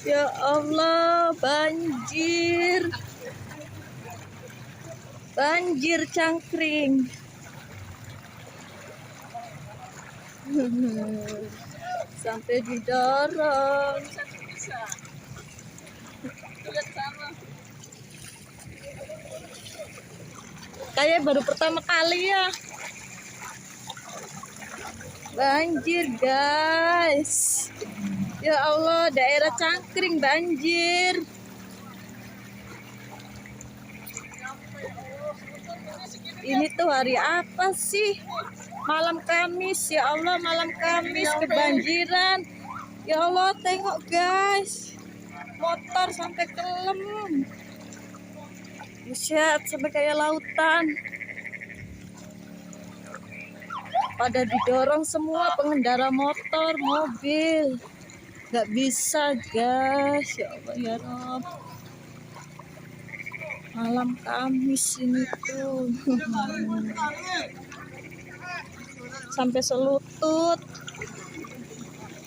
Ya Allah, banjir. Banjir Cangkring. Sampai didorong. Kayak baru pertama kali ya. Banjir guys. Ya Allah, daerah Cangkring banjir. Ini tuh hari apa sih? Malam Kamis, ya Allah, malam Kamis kebanjiran. Ya Allah, tengok guys. Motor sampai kelem. Buset, sampai kayak lautan. Pada didorong semua pengendara motor, mobil. Gak bisa guys, ya Allah ya Rob. Malam Kamis ini tuh. Sampai selutut.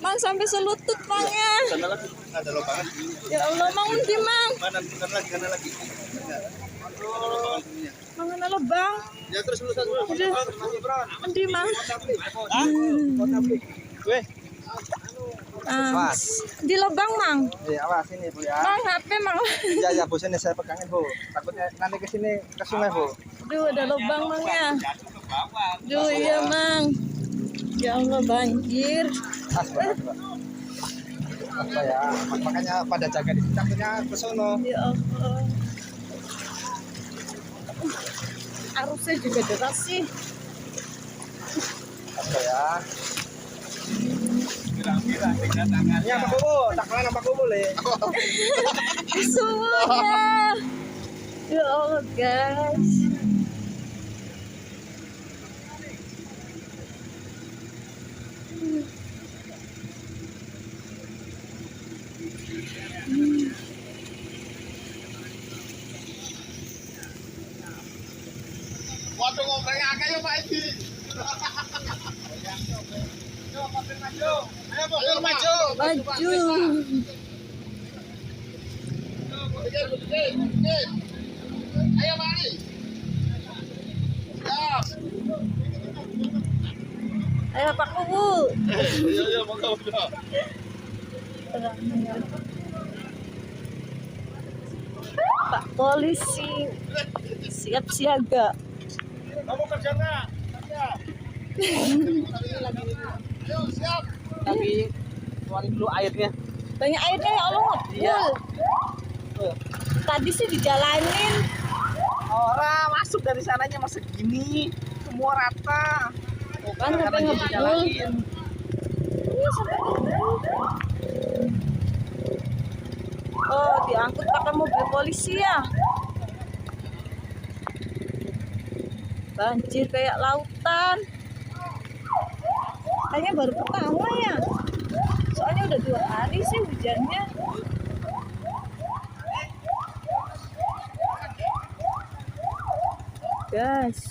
Mang sampai selutut mangnya. Ada lobangan. Ya Allah, Mang undi Mang. Mana lagi. Mang ana lubang. Ya terus lulusan dulu. Undi Mang. Weh. Di lubang Mang. Awas ini Bu ya. Mang HP Mang. Ya Bu, sini saya pegangin Bu. Takutnya nanti ke sini ke sungai Bu. Duh, ada lubang Mangnya. Duh, iya Mang. Ya Allah, banjir. Apa ya? Makanya pada jaga di sini, takutnya ke sono. Ya Allah. Arusnya juga deras sih. Apa ya? Kira-kira tinggal tangannya Pak Kubu, tak mana Pak Kubu le. Semuanya. Ya Allah guys. Waduh ngomongnya akeh ya Pak Edi. Ayo maju. Maju. Ayo mari. Siap. Ayo Pak Kubu. Iya monggo. Pak Polisi siap siaga. Kamu kerja enggak? Ayo siap. Tapi keluarin dulu airnya. Banyak airnya ya Allah. Iya. Tadi sih dijalanin. Orang masuk dari sananya masih gini, semua rata. Kan sampai ngebul. Iya sampai ngebul. Oh, diangkut pakai mobil polisi ya. Banjir kayak lautan. Kayaknya baru pertama ya. Soalnya udah 2 hari sih hujannya. Guys.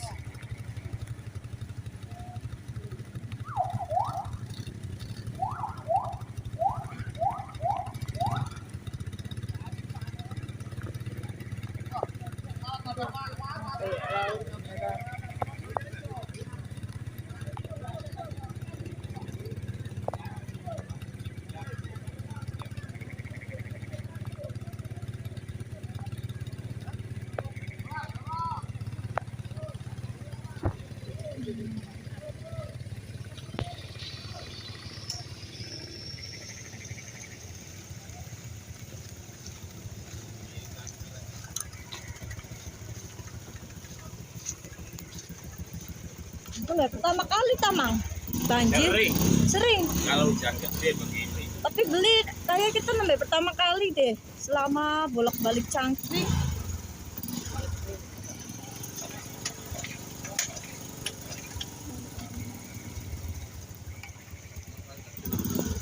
Itu nggak pertama kali Tamang banjir. Sering. Kalau hujan gede begini. Tapi beli kayak kita nambah pertama kali deh selama bolak-balik Cangkring.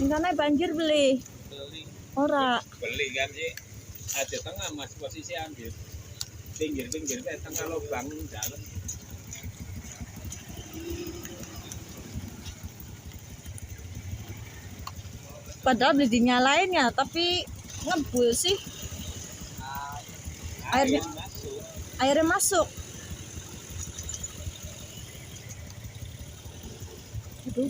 Di sana banjir beli. Ora. Beli kan sih. Ada tengah mas posisi ambil. Pinggir-pinggir tengah lubang dalam. Padahal udah dinyalain ya, tapi ngebul sih. Airnya masuk. airnya masuk. Aduh.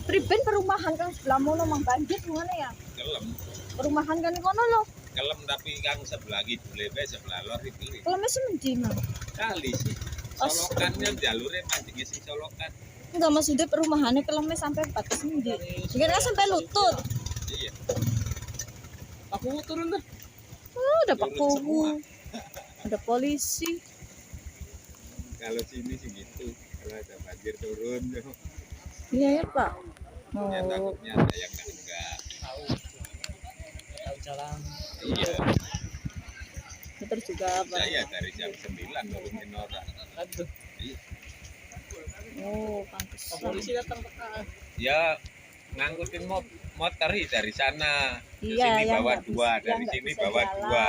Priben perumahan kan sebelah mono mang banjir gimana ya? Kelem. Perumahan kan kono loh. Kelem tapi kang sebelah kidul sebelah lor itu. Kalau masih mending. Kali sih. Solokannya jalurnya pancing sing solokan. Enggak maksudnya perumahannya kelemnya sampai batas mending. Kira sampai lutut. Iya. Aku turun dah. Ada Pak Turun Kubu. semua. Ada polisi. Kalau sini sih gitu. Kalau ada banjir turun. Iya ya Pak. Ya takutnya ada yang enggak. Tahu jalan. Iya. Terus juga apa? Saya dari jam 9 nurunin orang. Aduh, Iya. Oh, pantes. polisi datang ke Ya ngangkutin motor dari sana ke Iya, sini yang bawa nggak dua, bisa- dari yang nggak sini bisa bawa jalan. dua.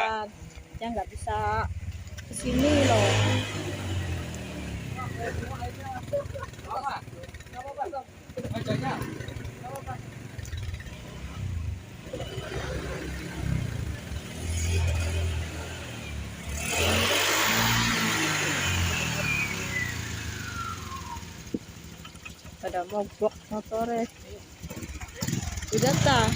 Yang nggak bisa ke sini loh. Pada mogok motornya. Udah tak?